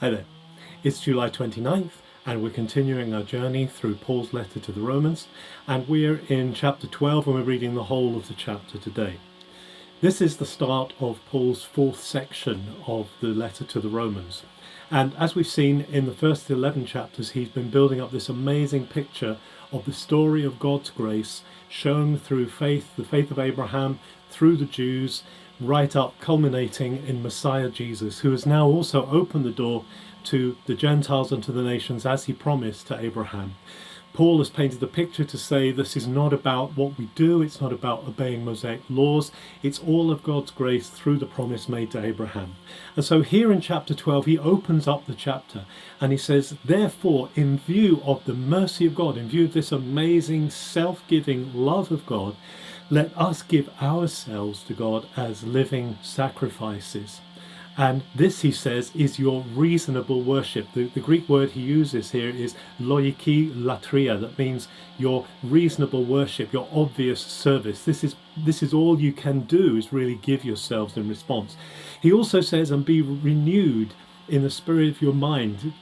Hi there. It's July 29th and we're continuing our journey through Paul's letter to the Romans, and we're in chapter 12 and we're reading the whole of the chapter today. This is the start of Paul's fourth section of the letter to the Romans. And as we've seen in the first 11 chapters, he's been building up this amazing picture of the story of God's grace shown through faith, the faith of Abraham, through the Jews, right up culminating in Messiah Jesus, who has now also opened the door to the Gentiles and to the nations as he promised to Abraham. Paul has painted the picture to say this is not about what we do, it's not about obeying Mosaic laws, it's all of God's grace through the promise made to Abraham. And so here in chapter 12 he opens up the chapter and he says, therefore, in view of the mercy of God, in view of this amazing self-giving love of God, let us give ourselves to God as living sacrifices. And this, he says, is your reasonable worship. The Greek word he uses here is loiki latria. That means your reasonable worship, your obvious service. This is all you can do, is really give yourselves in response. He also says, and be renewed in the spirit of your mind.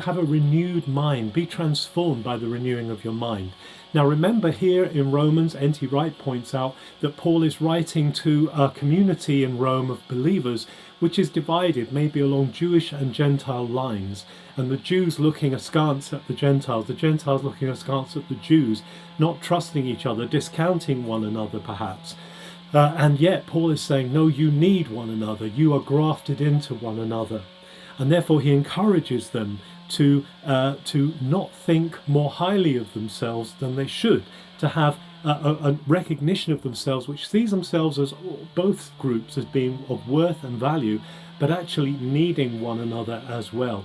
Have a renewed mind. Be transformed by the renewing of your mind. Now remember, here in Romans, N.T. Wright points out that Paul is writing to a community in Rome of believers which is divided maybe along Jewish and Gentile lines, and the Jews looking askance at the Gentiles looking askance at the Jews, not trusting each other, discounting one another perhaps. And yet Paul is saying, no, you need one another, you are grafted into one another. And therefore he encourages them to not think more highly of themselves than they should, to have a recognition of themselves which sees themselves as both groups as being of worth and value, but actually needing one another as well.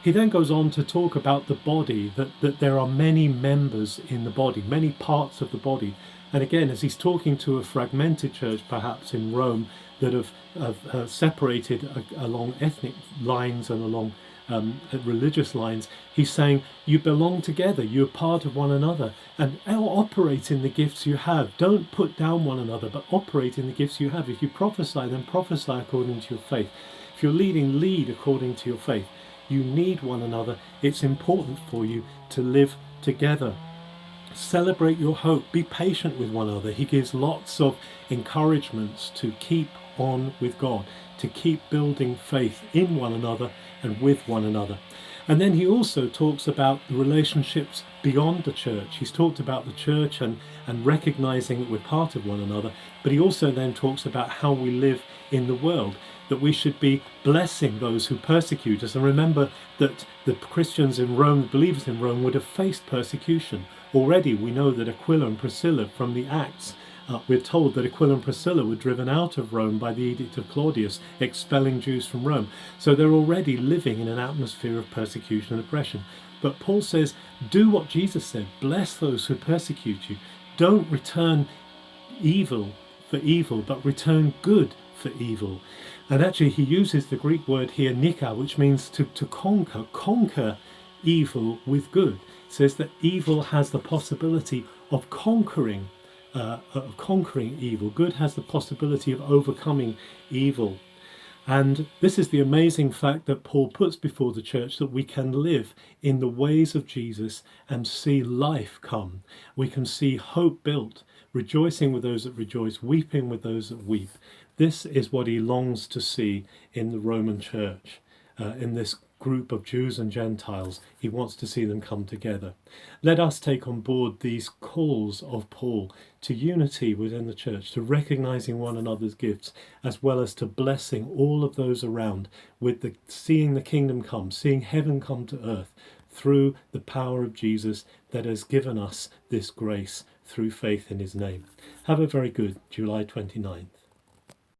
He then goes on to talk about the body, that there are many members in the body, many parts of the body. And again, as he's talking to a fragmented church perhaps in Rome that have separated along ethnic lines and along religious lines, he's saying you belong together, you're part of one another, and operate in the gifts you have. Don't put down one another, but operate in the gifts you have. If you prophesy, then prophesy according to your faith. If you're leading, lead according to your faith. You need one another. It's important for you to live together. Celebrate your hope. Be patient with one another. He gives lots of encouragements to keep on with God, to keep building faith in one another and with one another. And then he also talks about the relationships beyond the church. He's talked about the church and recognizing that we're part of one another, but he also then talks about how we live in the world, that we should be blessing those who persecute us. And remember that the Christians in Rome, the believers in Rome, would have faced persecution. Already we know that Aquila and Priscilla from the Acts, we're told that Aquila and Priscilla were driven out of Rome by the edict of Claudius, expelling Jews from Rome. So they're already living in an atmosphere of persecution and oppression. But Paul says, do what Jesus said, bless those who persecute you. Don't return evil for evil, but return good for evil. And actually he uses the Greek word here, nika, which means to conquer evil with good. It says that evil has the possibility of conquering evil. Good has the possibility of overcoming evil. And this is the amazing fact that Paul puts before the church, that we can live in the ways of Jesus and see life come. We can see hope built, rejoicing with those that rejoice, weeping with those that weep. This is what he longs to see in the Roman church, in this group of Jews and Gentiles. He wants to see them come together. Let us take on board these calls of Paul to unity within the church, to recognizing one another's gifts, as well as to blessing all of those around with seeing the kingdom come, seeing heaven come to earth through the power of Jesus that has given us this grace through faith in his name. Have a very good July 29th.